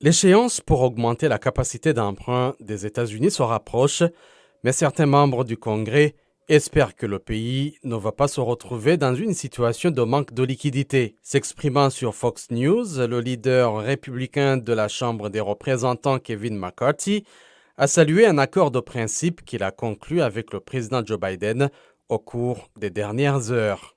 L'échéance pour augmenter la capacité d'emprunt des États-Unis se rapproche, mais certains membres du Congrès espèrent que le pays ne va pas se retrouver dans une situation de manque de liquidité. S'exprimant sur Fox News, le leader républicain de la Chambre des représentants, Kevin McCarthy, a salué un accord de principe qu'il a conclu avec le président Joe Biden au cours des dernières heures.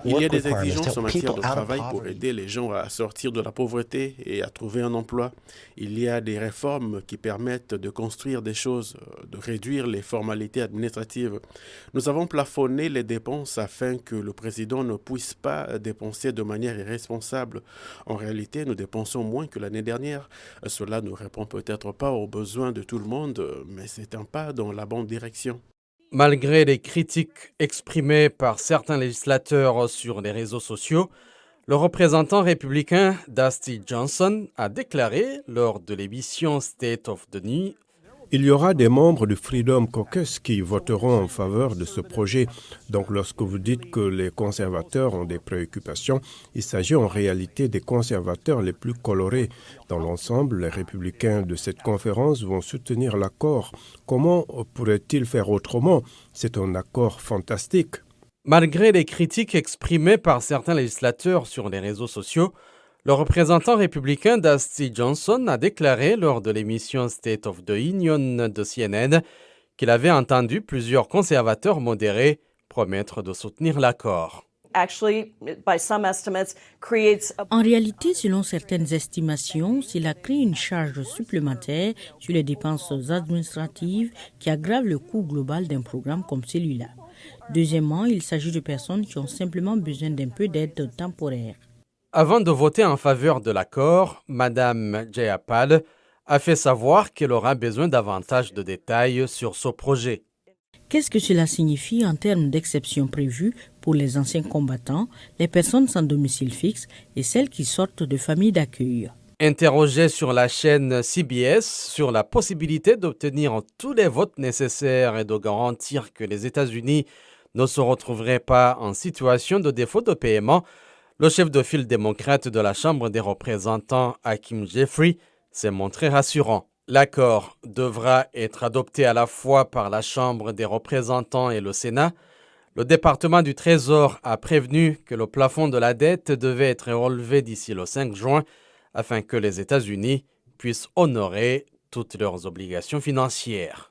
Il y a des exigences en matière de travail pour aider les gens à sortir de la pauvreté et à trouver un emploi. Il y a des réformes qui permettent de construire des choses, de réduire les formalités administratives. Nous avons plafonné les dépenses afin que le président ne puisse pas dépenser de manière irresponsable. En réalité, nous dépensons moins que l'année dernière. Cela ne répond peut-être pas aux besoins de tout le monde, mais c'est un pas dans la bonne direction. Malgré les critiques exprimées par certains législateurs sur les réseaux sociaux, le représentant républicain Dusty Johnson a déclaré lors de l'émission State of the Union. Il y aura des membres du Freedom Caucus qui voteront en faveur de ce projet. Donc lorsque vous dites que les conservateurs ont des préoccupations, il s'agit en réalité des conservateurs les plus colorés. Dans l'ensemble, les républicains de cette conférence vont soutenir l'accord. Comment pourraient-ils faire autrement? C'est un accord fantastique. Malgré les critiques exprimées par certains législateurs sur les réseaux sociaux, le représentant républicain Dusty Johnson a déclaré lors de l'émission State of the Union de CNN qu'il avait entendu plusieurs conservateurs modérés promettre de soutenir l'accord. En réalité, selon certaines estimations, cela crée une charge supplémentaire sur les dépenses administratives qui aggrave le coût global d'un programme comme celui-là. Deuxièmement, il s'agit de personnes qui ont simplement besoin d'un peu d'aide temporaire. Avant de voter en faveur de l'accord, Mme Jayapal a fait savoir qu'elle aura besoin davantage de détails sur ce projet. Qu'est-ce que cela signifie en termes d'exceptions prévues pour les anciens combattants, les personnes sans domicile fixe et celles qui sortent de familles d'accueil? Interrogé sur la chaîne CBS sur la possibilité d'obtenir tous les votes nécessaires et de garantir que les États-Unis ne se retrouveraient pas en situation de défaut de paiement, le chef de file démocrate de la Chambre des représentants, Hakeem Jeffrey, s'est montré rassurant. L'accord devra être adopté à la fois par la Chambre des représentants et le Sénat. Le département du Trésor a prévenu que le plafond de la dette devait être relevé d'ici le 5 juin afin que les États-Unis puissent honorer toutes leurs obligations financières.